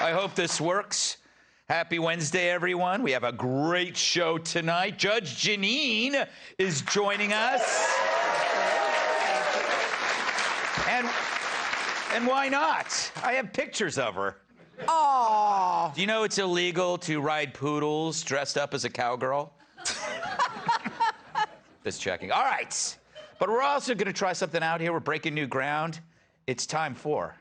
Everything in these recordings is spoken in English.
I hope this works. Happy Wednesday, everyone. We have a great show tonight. Judge Janine is joining us. And why not? I have pictures of her. Oh. Do you know it's illegal to ride poodles dressed up as a cowgirl? Just checking. All right. But we're also going to try something out here. We're breaking new ground. It's time for...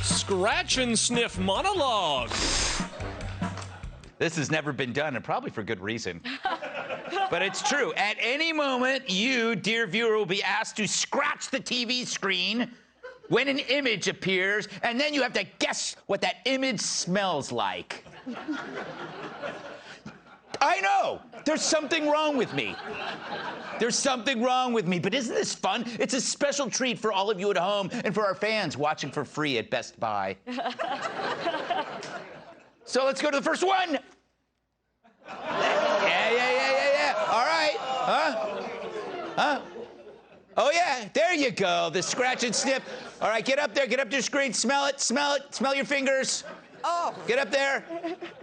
Scratch and Sniff Monologue. This has never been done, and probably for good reason. But it's true. At any moment, you, dear viewer, will be asked to scratch the TV screen when an image appears, and then you have to guess what that image smells like. I know! There's something wrong with me. There's something wrong with me, but isn't this fun? It's a special treat for all of you at home and for our fans watching for free at Best Buy. So let's go to the first one. Yeah. All right. Huh? Oh, yeah, there you go, the scratch and sniff. All right, get up there to the screen, smell it, smell your fingers. Oh. Get up there.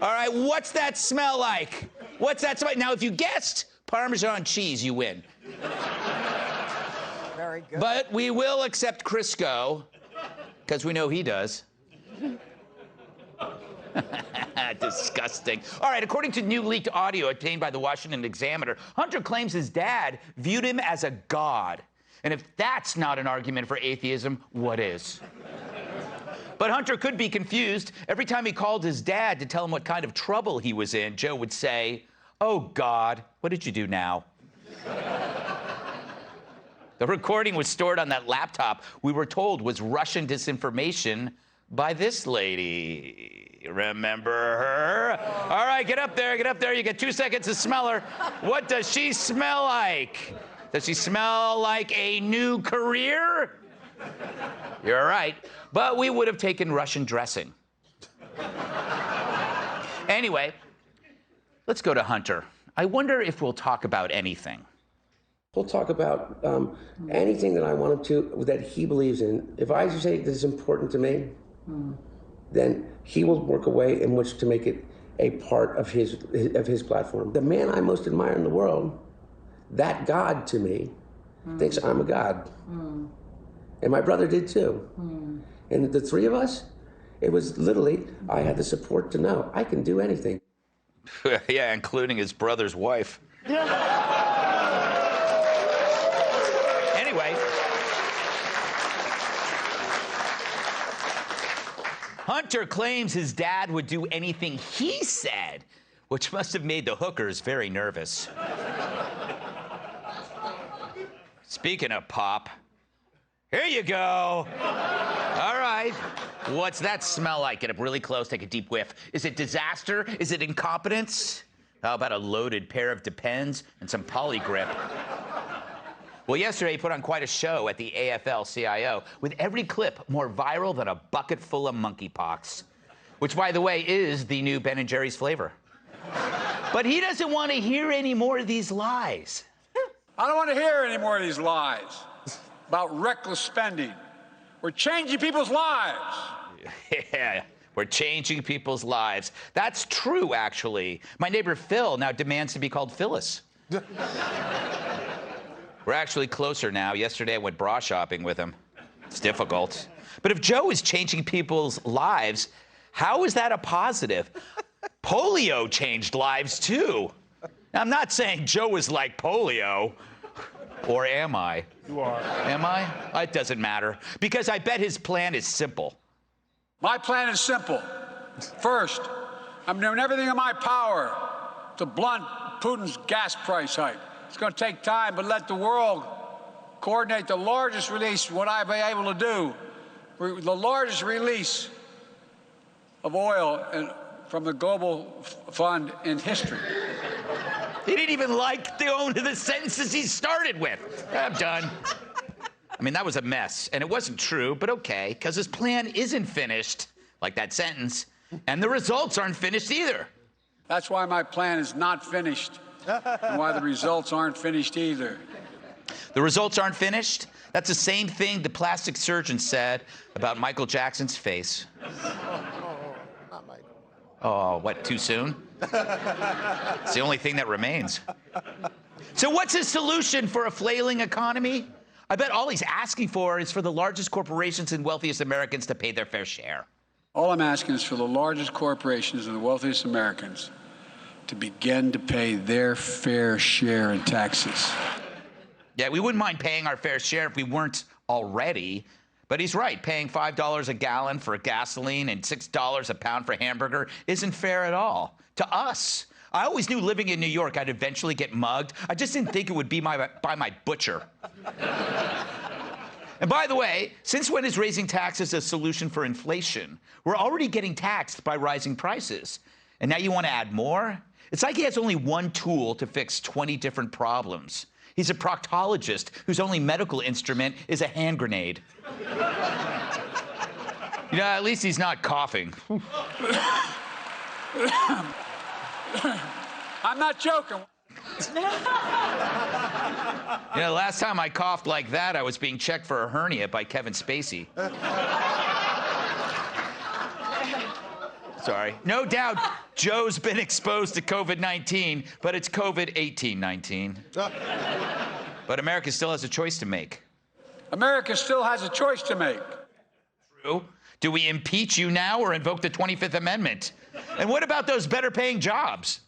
All right, what's that smell like? What's that smell like? Now, if you guessed Parmesan cheese, you win. Very good. But we will accept Crisco, because we know he does. Disgusting. All right, according to new leaked audio obtained by the Washington Examiner, Hunter claims his dad viewed him as a god. And if that's not an argument for atheism, what is? But Hunter could be confused. Every time he called his dad to tell him what kind of trouble he was in, Joe would say, "Oh, God, what did you do now?" The recording was stored on that laptop we were told was Russian disinformation by this lady. Remember her? All right, get up there. You get 2 seconds to smell her. What does she smell like? Does she smell like a new career? You're right. But we would have taken Russian dressing. Anyway, let's go to Hunter. I wonder if we'll talk about anything. We'll talk about anything that I want him to, that he believes in. If I say this is important to me, then he will work a way in which to make it a part of his platform. The man I most admire in the world, that God to me, thinks I'm a god. And my brother did too. And the three of us, it was literally, I had the support to know I can do anything. Yeah, including his brother's wife. Anyway, Hunter claims his dad would do anything he said, which must have made the hookers very nervous. Speaking of pop, here you go. All right. What's that smell like? Get up really close, take a deep whiff. Is it disaster? Is it incompetence? How about a loaded pair of Depends and some Polygrip? Well, yesterday he put on quite a show at the AFL-CIO, with every clip more viral than a bucket full of monkeypox, which, by the way, is the new Ben & Jerry's flavor. But he doesn't want to hear any more of these lies. I don't want to hear any more of these lies about reckless spending. We're changing people's lives. Yeah, we're changing people's lives. That's true, actually. My neighbor Phil now demands to be called Phyllis. We're actually closer now. Yesterday I went bra shopping with him. It's difficult. But if Joe is changing people's lives, how is that a positive? Polio changed lives, too. Now, I'm not saying Joe is like polio. Or am I? You are. Am I? It doesn't matter. Because I bet his plan is simple. My plan is simple. First, I'm doing everything in my power to blunt Putin's gas price hike. It's going to take time, but let the world coordinate the largest release, what I've been able to do, the largest release of oil from the global fund in history. He didn't even like the sentences he started with. I'm done. I mean, that was a mess, and it wasn't true, but okay, because his plan isn't finished, like that sentence, and the results aren't finished either. That's why my plan is not finished, and why the results aren't finished either. The results aren't finished? That's the same thing the plastic surgeon said about Michael Jackson's face. side. Oh, what, too soon? It's the only thing that remains. So what's his solution for a flailing economy? I bet all he's asking for is for the largest corporations and wealthiest Americans to pay their fair share. All I'm asking is for the largest corporations and the wealthiest Americans to begin to pay their fair share in taxes. Yeah, we wouldn't mind paying our fair share if we weren't already. But he's right, paying $5 a gallon for gasoline and $6 a pound for hamburger isn't fair at all. To us. I always knew living in New York I'd eventually get mugged. I just didn't think it would be by my butcher. And by the way, since when is raising taxes a solution for inflation? We're already getting taxed by rising prices. And now you want to add more? It's like he has only one tool to fix 20 different problems. He's a proctologist whose only medical instrument is a hand grenade. You know, at least he's not coughing. I'm not joking. You know, last time I coughed like that, I was being checked for a hernia by Kevin Spacey. Sorry. No doubt Joe's been exposed to COVID-19, but it's COVID-18-19. But America still has a choice to make. America still has a choice to make. True. Do we impeach you now or invoke the 25th Amendment? And what about those better-paying jobs?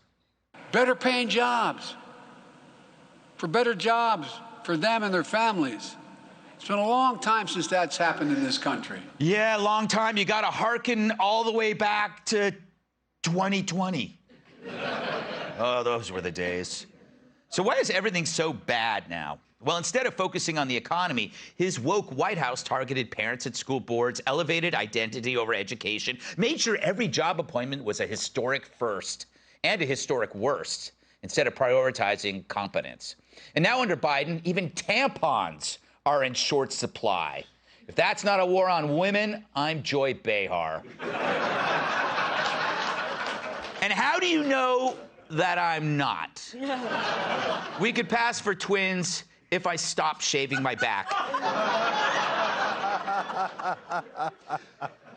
Better paying jobs. For better jobs for them and their families. It's been a long time since that's happened in this country. Yeah, long time. You got to hearken all the way back to 2020. Oh, those were the days. So why is everything so bad now? Well, instead of focusing on the economy, his woke White House targeted parents at school boards, elevated identity over education, made sure every job appointment was a historic first and a historic worst, instead of prioritizing competence. And now under Biden, even tampons are in short supply. If that's not a war on women, I'm Joy Behar. And how do you know that I'm not? We could pass for twins if I stop shaving my back.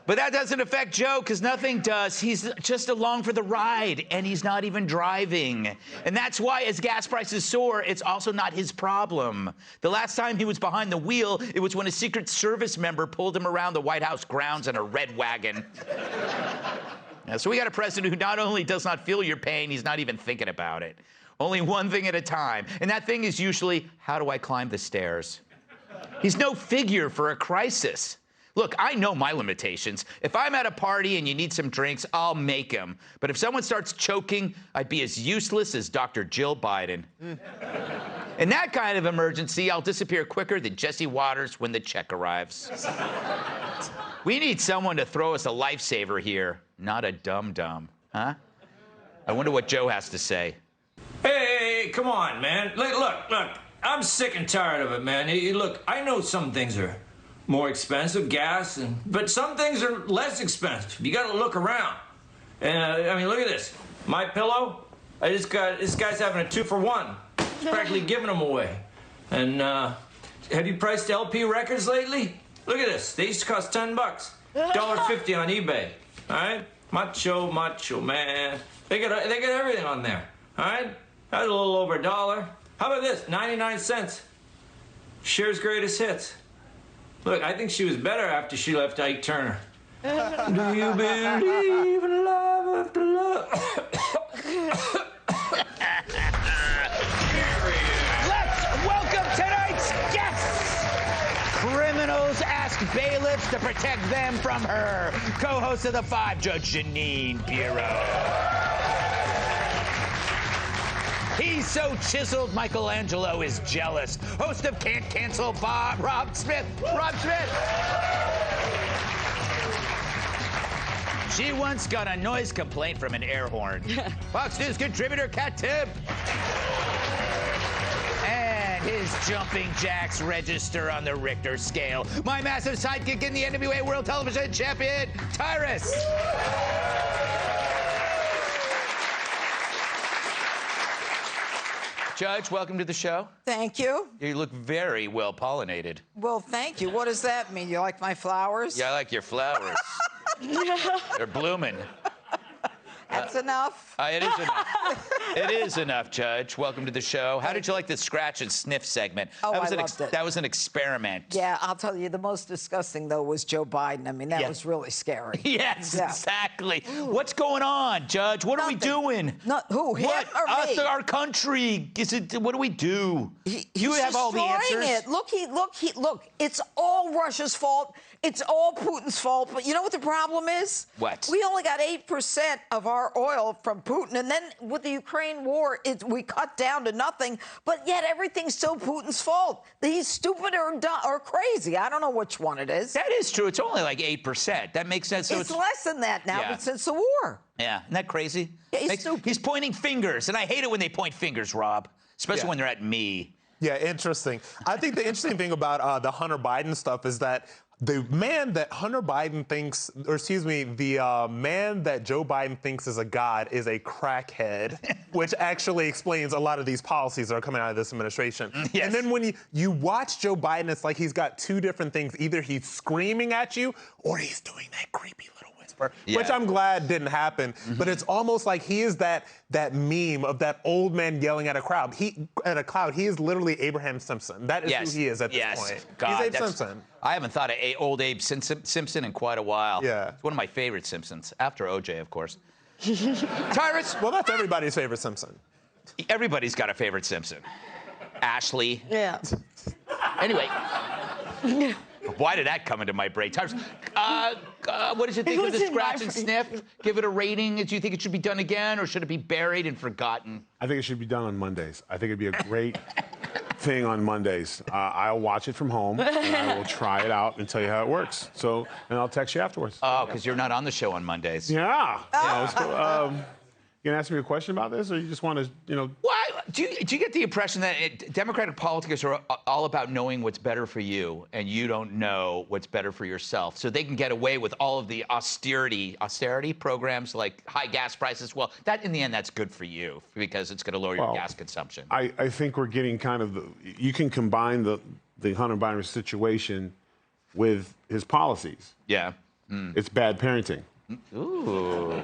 But that doesn't affect Joe, because nothing does. He's just along for the ride, and he's not even driving. And that's why, as gas prices soar, it's also not his problem. The last time he was behind the wheel, it was when a Secret Service member pulled him around the White House grounds in a red wagon. So we got a president who not only does not feel your pain, he's not even thinking about it. Only one thing at a time. And that thing is usually, how do I climb the stairs? He's no figure for a crisis. Look, I know my limitations. If I'm at a party and you need some drinks, I'll make them. But if someone starts choking, I'd be as useless as Dr. Jill Biden. In that kind of emergency, I'll disappear quicker than Jesse Waters when the check arrives. We need someone to throw us a lifesaver here, not a dum-dum, huh? I wonder what Joe has to say. Hey, come on, man. Look, I'm sick and tired of it, man. Look, I know some things are more expensive, gas, but some things are less expensive. You gotta look around. And, I mean, look at this. My pillow, this guy's having a 2-for-1. He's practically giving them away. And, have you priced LP records lately? Look at this. They used to cost $10. $1.50 on eBay. All right? Macho, man. They got everything on there. All right? That's a little over $1. How about this? 99 cents. Cher's greatest hits. Look, I think she was better after she left Ike Turner. Do you believe in love after love? Let's welcome tonight's guests. Criminals ask bailiffs to protect them from her. Co-host of The Five, Judge Jeanine Pirro. He's so chiseled, Michelangelo is jealous. Host of Can't Cancel Bob, Rob Smith. Rob Smith. She once got a noise complaint from an air horn. Fox News contributor Kat Tibb. And his jumping jacks register on the Richter scale. My massive sidekick in the NWA World Television Champion, Tyrus. Judge, welcome to the show. Thank you. You look very well pollinated. Well, thank you. What does that mean? You like my flowers? Yeah, I like your flowers. They're blooming. That's enough. It is enough. It is enough, Judge. Welcome to the show. How did you like the scratch and sniff segment? Oh, that was I loved it. That was an experiment. Yeah, I'll tell you, the most disgusting, though, was Joe Biden. I mean, that Yeah. was really scary. Yes, Yeah. exactly. What's going on, Judge? What are we doing? Who, him What? or Us, me? our country. What do we do? He's You have all the destroying answers. it. Look, it's all Russia's fault. It's all Putin's fault. But you know what the problem is? What? We only got 8% of our oil from Putin. And then with the Ukraine war, we cut down to nothing. But yet everything's still Putin's fault. He's stupid or crazy. I don't know which one it is. That is true. It's only like 8%. That makes sense. So It's less than that now, Yeah. but since the war. Yeah, isn't that crazy? Yeah, he's stupid. He's pointing fingers, and I hate it when they point fingers, Rob, especially Yeah. when they're at me. Yeah, interesting. I think the interesting thing about the Hunter Biden stuff is that the man that Hunter Biden thinks, or excuse me, the man that Joe Biden thinks is a god is a crackhead, which actually explains a lot of these policies that are coming out of this administration. Yes. And then when you watch Joe Biden, it's like he's got two different things. Either he's screaming at you or he's doing that creepy little whisper, which Yeah. I'm glad didn't happen. But it's almost like he is that meme of that old man yelling at a crowd. He is literally Abraham Simpson. That is Yes. who he is at this Yes. point. God, he's Abe that's- Simpson. I haven't thought of old Abe Simpson in quite a while. Yeah. It's one of my favorite Simpsons, after OJ, of course. Tyrus, Well, that's everybody's favorite Simpson. everybody's got a favorite Simpson. Ashley. Yeah. Anyway, why did that come into my brain? Tyrus, what did you think It of the was in my scratch and brain. sniff? Give it a rating. Do you think it should be done again, or should it be buried and forgotten? I think it should be done on Mondays. I think it'd be a great thing on Mondays. I'll watch it from home, and I will try it out and tell you how it works. So, and I'll text you afterwards. Oh, because you're not on the show on Mondays. Yeah. You gonna ask me a question about this, or you just want to, Why? Do you get the impression that Democratic politics are all about knowing what's better for you, and you don't know what's better for yourself, so they can get away with all of the austerity programs like high gas prices? Well, that in the end, that's good for you because it's going to lower your Well, gas consumption. I think we're getting kind of you can combine the Hunter Biden situation with his policies. Yeah. It's bad parenting. Ooh.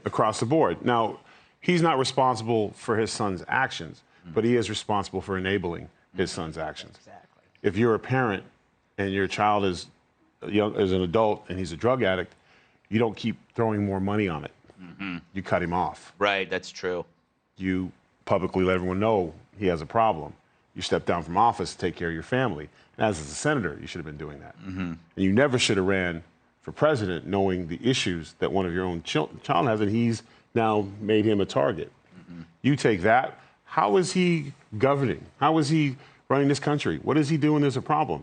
Across the board. Now, he's not responsible for his son's actions, but he is responsible for enabling his son's actions. Exactly. If you're a parent and your child is an adult and he's a drug addict, you don't keep throwing more money on it. You cut him off. Right, that's true. You publicly let everyone know he has a problem. You step down from office to take care of your family. And as a senator, you should have been doing that. And you never should have ran for president knowing the issues that one of your own child has, and he's now made him a target. You take that. How is he governing? How is he running this country? What is he doing? There's a problem.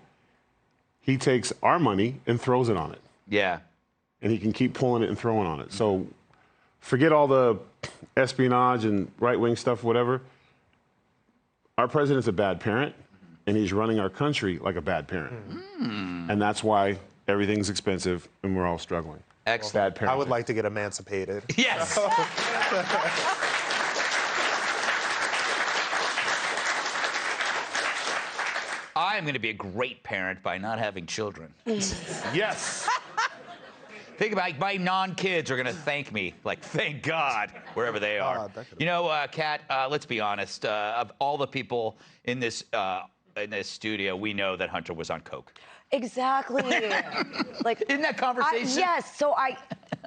He takes our money and throws it on it. Yeah. And he can keep pulling it and throwing on it. So forget all the espionage and right-wing stuff, whatever. Our president's a bad parent, and he's running our country like a bad parent. And that's why everything's expensive and we're all struggling. Excellent. Bad parenting. I would like to get emancipated. Yes. I am going to be a great parent by not having children. Yes. Think about it, my non-kids are going to thank me, like, thank God, wherever they are. You know, Kat, let's be honest. Of all the people in this studio, we know that Hunter was on coke. Exactly. Like, Isn't that conversation? yes. So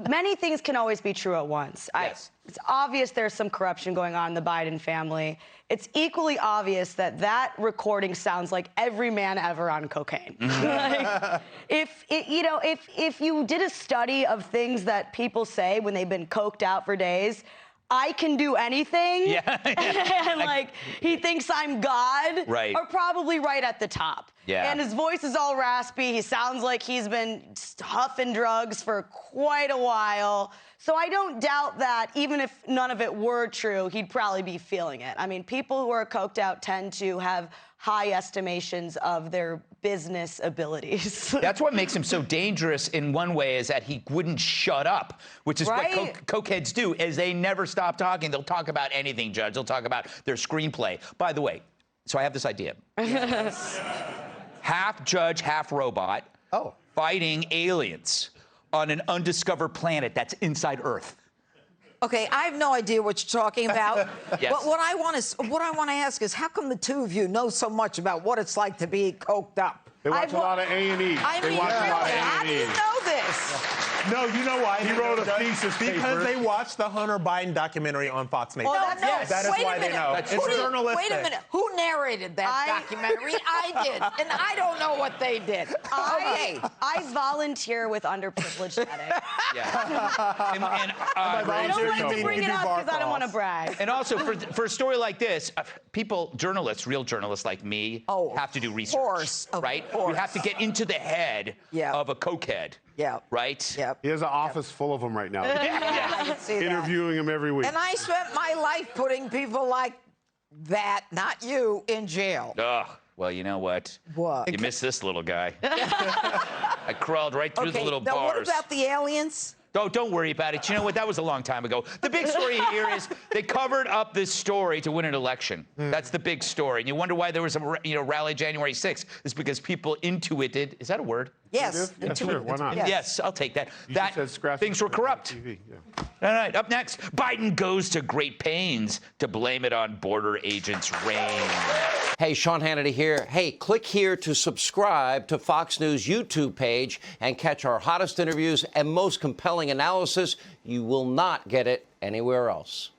many things can always be true at once. Yes. It's obvious there's some corruption going on in the Biden family. It's equally obvious that recording sounds like every man ever on cocaine. Like, if you did a study of things that people say when they've been coked out for days, I can do anything. Yeah. And like he thinks I'm God. Right. Are probably right at the top. Yeah. And his voice is all raspy. He sounds like he's been huffing drugs for quite a while. So I don't doubt that even if none of it were true, he'd probably be feeling it. I mean, people who are coked out tend to have high estimations of their business abilities. That's what makes him so dangerous in one way, is that he wouldn't shut up, which is Right. what cokeheads do, is they never stop talking. They'll talk about anything, Judge. They'll talk about their screenplay. By the way, so I have this idea. Half judge, half robot, fighting aliens on an undiscovered planet that's inside Earth. Okay, I have no idea what you're talking about. Yes. But what I want to ask is, how come the two of you know so much about what it's like to be coked up? They watch a lot of A&E. I mean, really, how do you know this? No, you know why? He wrote a thesis paper. Because they watched the Hunter Biden documentary on Fox News. No, That is wait why a they minute. know. That's It's true. journalistic. Wait a minute. Who narrated that documentary? I did, and I don't know what they did. Okay. I volunteer with underprivileged settings. Yeah. And, I don't Volunteer, like you to mean bring you it do up bar because I don't want to calls. brag. And also, for a story like this, people, journalists, real journalists like me, have to do research, right? We have to get into the head of a cokehead, right? Yep. He has an office full of them right now. I can see that. Interviewing him every week. And I spent my life putting people like that, not you, in jail. Ugh. Well, you know what? What? You missed this little guy. I crawled right through the little now bars. what about the aliens? Oh, don't worry about it. You know what? That was a long time ago. The big story here is they covered up this story to win an election. That's the big story. And you wonder why there was a rally January 6th. It's because people intuited. Is that a word? Yes. Yeah, sure. Why not? Yes, I'll take that. You That just said scratch things were corrupt. TV. Yeah. All right, up next, Biden goes to great pains to blame it on border agents' reign. Hey, Sean Hannity here. Hey, click here to subscribe to Fox News YouTube page and catch our hottest interviews and most compelling analysis. You will not get it anywhere else.